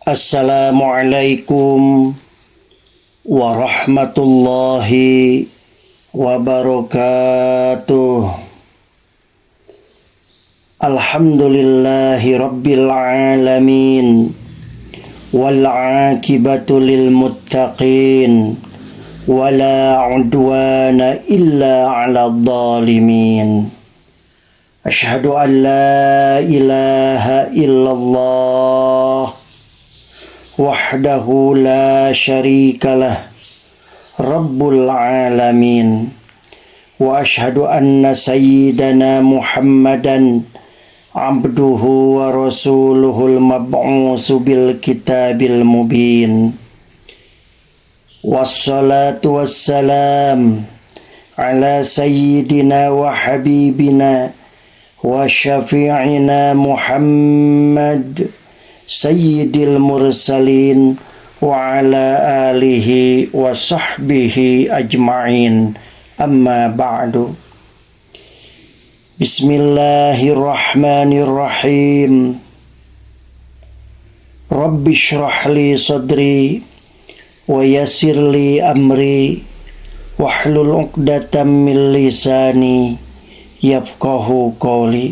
Assalamualaikum warahmatullahi wabarakatuh. Alhamdulillahi rabbil alamin, wal aqibatu lil muttaqin, wala udwana illa 'alal zalimin. Asyhadu an la ilaha illallah wahdahu la syarikalah rabbul alamin, wa asyhadu anna sayyidana Muhammadan abduhu wa rasuluhul mab'usu bil kitabil mubin. Wassalatu wassalam ala sayyidina wa habibina wa syafi'ina Muhammad sayyidil mursalin wa ala alihi wa sahbihi ajma'in, amma ba'du. Bismillahirrahmanirrahim. Rabbi shrah li sadri wa yassir li amri wahlul 'uqdatam min lisani yafqahu qawli.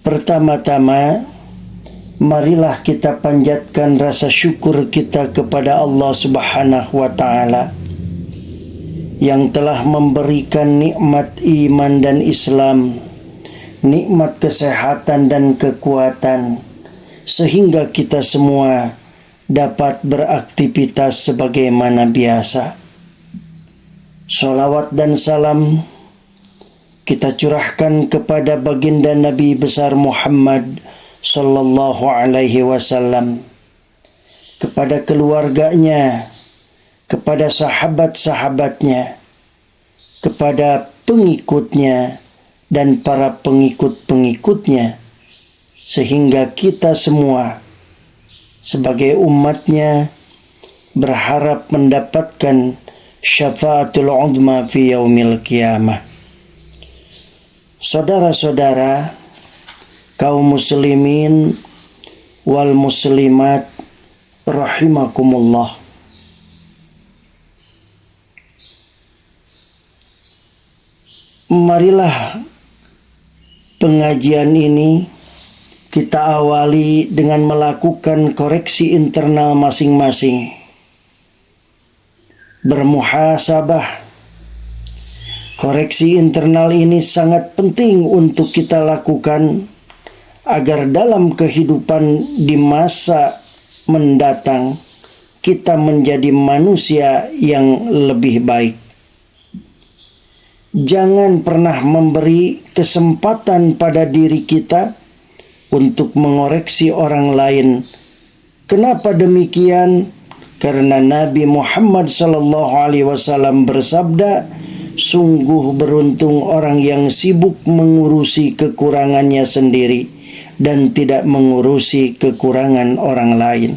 Pertama-tama, marilah kita panjatkan rasa syukur kita kepada Allah Subhanahu wa Ta'ala yang telah memberikan nikmat iman dan Islam, nikmat kesehatan dan kekuatan, sehingga kita semua dapat beraktivitas sebagaimana biasa. Salawat dan salam kita curahkan kepada baginda Nabi besar Muhammad sallallahu alaihi wasallam, kepada keluarganya, kepada sahabat-sahabatnya, kepada pengikutnya dan para pengikut-pengikutnya, sehingga kita semua sebagai umatnya berharap mendapatkan syafaatul uzma fi yaumil qiyamah. Saudara-saudara, kaum muslimin wal muslimat rahimakumullah. Marilah pengajian ini kita awali dengan melakukan koreksi internal masing-masing. Bermuhasabah. Koreksi internal ini sangat penting untuk kita lakukan agar dalam kehidupan di masa mendatang kita menjadi manusia yang lebih baik. Jangan pernah memberi kesempatan pada diri kita untuk mengoreksi orang lain. Kenapa demikian? Karena Nabi Muhammad SAW bersabda, sungguh beruntung orang yang sibuk mengurusi kekurangannya sendiri dan tidak mengurusi kekurangan orang lain.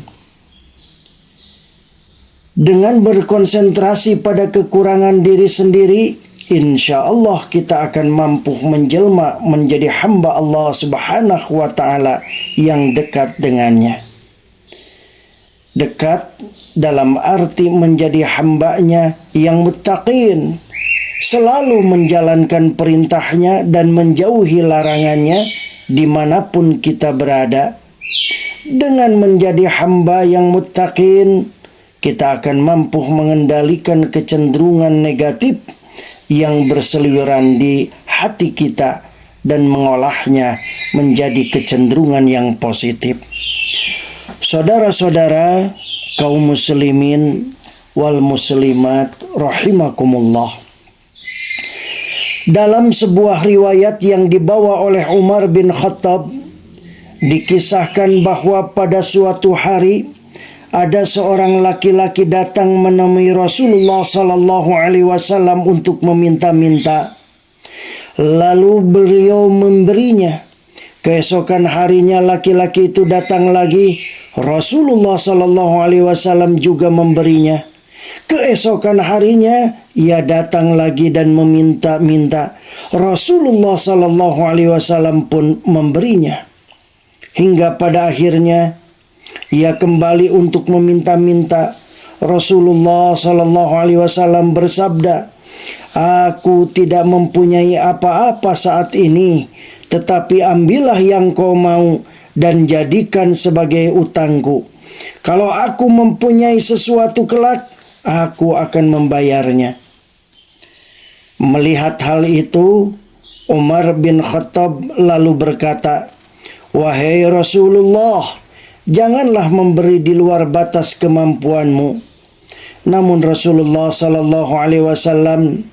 Dengan berkonsentrasi pada kekurangan diri sendiri, insya Allah kita akan mampu menjelma menjadi hamba Allah Subhanahu wa Ta'ala yang dekat dengannya. Dekat dalam arti menjadi hambanya yang muttaqin, selalu menjalankan perintahnya dan menjauhi larangannya dimanapun kita berada. Dengan menjadi hamba yang muttaqin, kita akan mampu mengendalikan kecenderungan negatif yang berseliweran di hati kita dan mengolahnya menjadi kecenderungan yang positif. Saudara-saudara, kaum muslimin wal muslimat rahimakumullah. Dalam sebuah riwayat yang dibawa oleh Umar bin Khattab, dikisahkan bahwa pada suatu hari ada seorang laki-laki datang menemui Rasulullah sallallahu alaihi wasallam untuk meminta-minta. Lalu beliau memberinya. Keesokan harinya laki-laki itu datang lagi. Rasulullah sallallahu alaihi wasallam juga memberinya. Keesokan harinya ia datang lagi dan meminta-minta. Rasulullah sallallahu alaihi wasallam pun memberinya. Hingga pada akhirnya Ia kembali untuk meminta-minta. Rasulullah Shallallahu Alaihi Wasallam bersabda, "Aku tidak mempunyai apa-apa saat ini, tetapi ambillah yang kau mau dan jadikan sebagai utangku. Kalau aku mempunyai sesuatu kelak, aku akan membayarnya." Melihat hal itu, Umar bin Khattab lalu berkata, "Wahai Rasulullah, janganlah memberi di luar batas kemampuanmu." Namun Rasulullah Sallallahu Alaihi Wasallam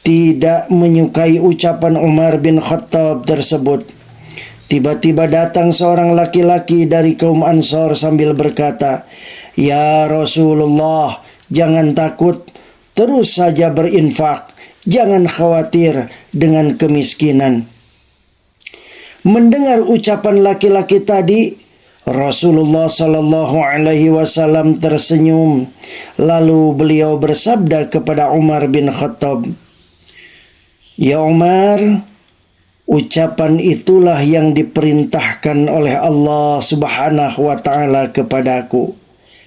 tidak menyukai ucapan Umar bin Khattab tersebut. Tiba-tiba datang seorang laki-laki dari kaum Ansor sambil berkata, "Ya Rasulullah, jangan takut, terus saja berinfak, jangan khawatir dengan kemiskinan." Mendengar ucapan laki-laki tadi, Rasulullah Sallallahu Alaihi Wasallam tersenyum. Lalu beliau bersabda kepada Umar bin Khattab, "Ya Umar, ucapan itulah yang diperintahkan oleh Allah Subhanahu wa Ta'ala kepadaku."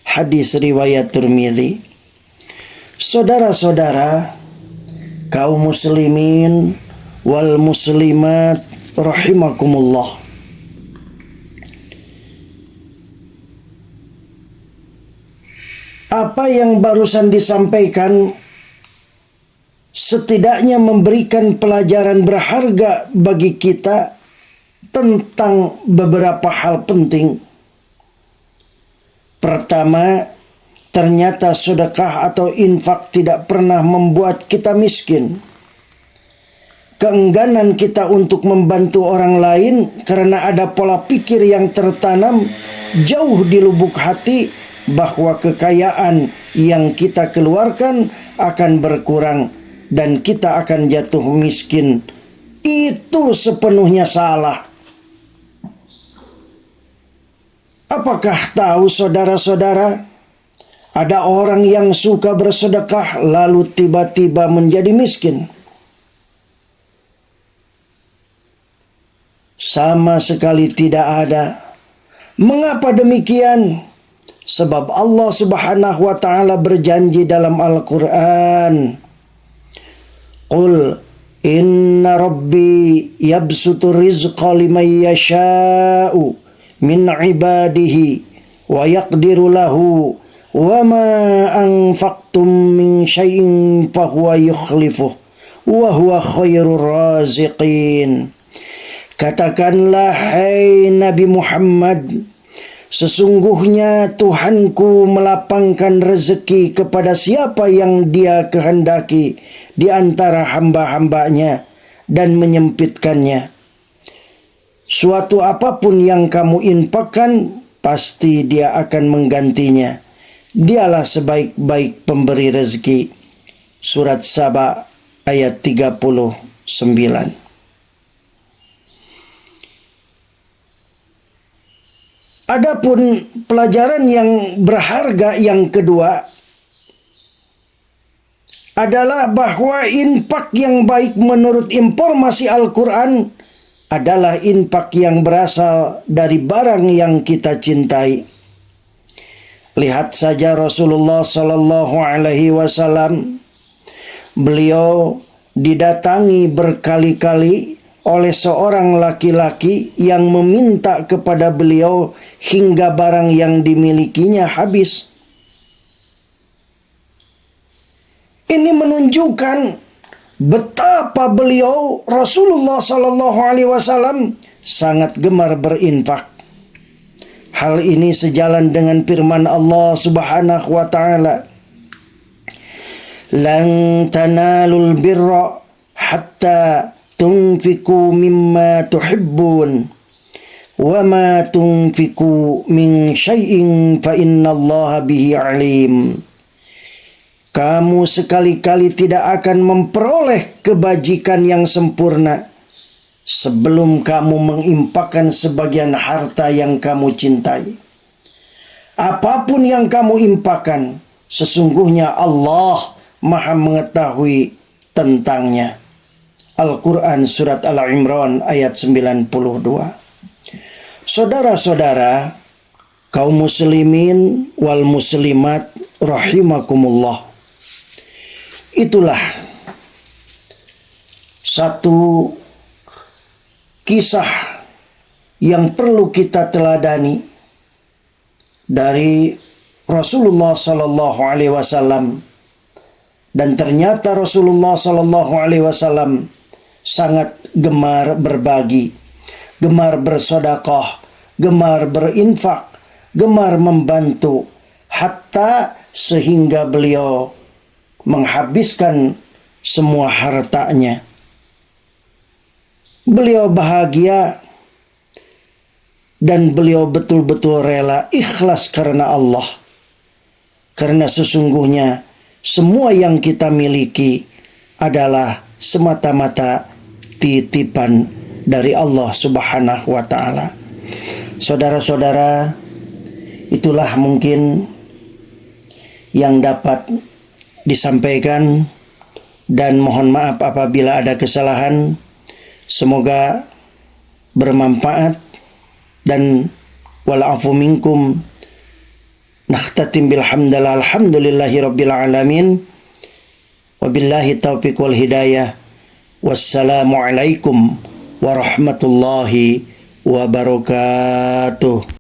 Hadis riwayat Tirmidzi. Saudara-saudara, kaum muslimin wal muslimat rahimakumullah. Apa yang barusan disampaikan setidaknya memberikan pelajaran berharga bagi kita tentang beberapa hal penting. Pertama, ternyata sedekah atau infak tidak pernah membuat kita miskin. Keengganan kita untuk membantu orang lain karena ada pola pikir yang tertanam jauh di lubuk hati bahwa kekayaan yang kita keluarkan akan berkurang dan kita akan jatuh miskin. Itu sepenuhnya salah. Apakah tahu saudara-saudara, ada orang yang suka bersedekah lalu tiba-tiba menjadi miskin? Sama sekali tidak ada. Mengapa demikian? Sebab Allah Subhanahu wa Ta'ala berjanji dalam Al-Quran, "Qul inna rabbi yabsutu rizqa liman yasha'u min ibadihi wa yaqdiru lahu wa ma anfaqtum min syai'in fahuwa yukhlifuh wa huwa khairur raziqin." Katakanlah, hai Nabi Muhammad, sesungguhnya Tuhanku melapangkan rezeki kepada siapa yang Dia kehendaki di antara hamba-hambanya dan menyempitkannya. Suatu apapun yang kamu infakkan, pasti Dia akan menggantinya. Dialah sebaik-baik pemberi rezeki. Surat Saba ayat 39. Adapun pelajaran yang berharga yang kedua adalah bahwa infak yang baik menurut informasi Al-Quran adalah infak yang berasal dari barang yang kita cintai. Lihat saja Rasulullah Sallallahu Alaihi Wasallam, beliau didatangi berkali-kali oleh seorang laki-laki yang meminta kepada beliau hingga barang yang dimilikinya habis. Ini menunjukkan betapa beliau Rasulullah Sallallahu Alaihi Wasallam sangat gemar berinfak. Hal ini sejalan dengan firman Allah Subhanahu wa Ta'ala, "Lan tanalul birra hatta tunfiku mimma tuhibbun wa ma tunfiku min syai'in fa innallaha bihi alim." Kamu sekali-kali tidak akan memperoleh kebajikan yang sempurna sebelum kamu menginfakkan sebagian harta yang kamu cintai. Apapun yang kamu infakkan, sesungguhnya Allah Maha mengetahui tentangnya. Al-Quran Surat Al-Imran ayat 92. Saudara-saudara, kaum muslimin wal muslimat rahimakumullah. Itulah satu kisah yang perlu kita teladani dari Rasulullah sallallahu alaihi wasallam. Dan ternyata Rasulullah sallallahu alaihi wasallam sangat gemar berbagi, gemar bersedekah, gemar berinfak, gemar membantu, hatta sehingga beliau menghabiskan semua hartanya. Beliau bahagia dan beliau betul-betul rela ikhlas karena Allah. Karena sesungguhnya semua yang kita miliki adalah semata-mata titipan dari Allah Subhanahu wa taala. Saudara-saudara, itulah mungkin yang dapat disampaikan, dan mohon maaf apabila ada kesalahan. Semoga bermanfaat dan wal'afu minkum. Nakhtatim bilhamdalillah, alhamdulillahi rabbil alamin, wabillahi taufiq wal hidayah. Wassalamualaikum warahmatullahi wabarakatuh.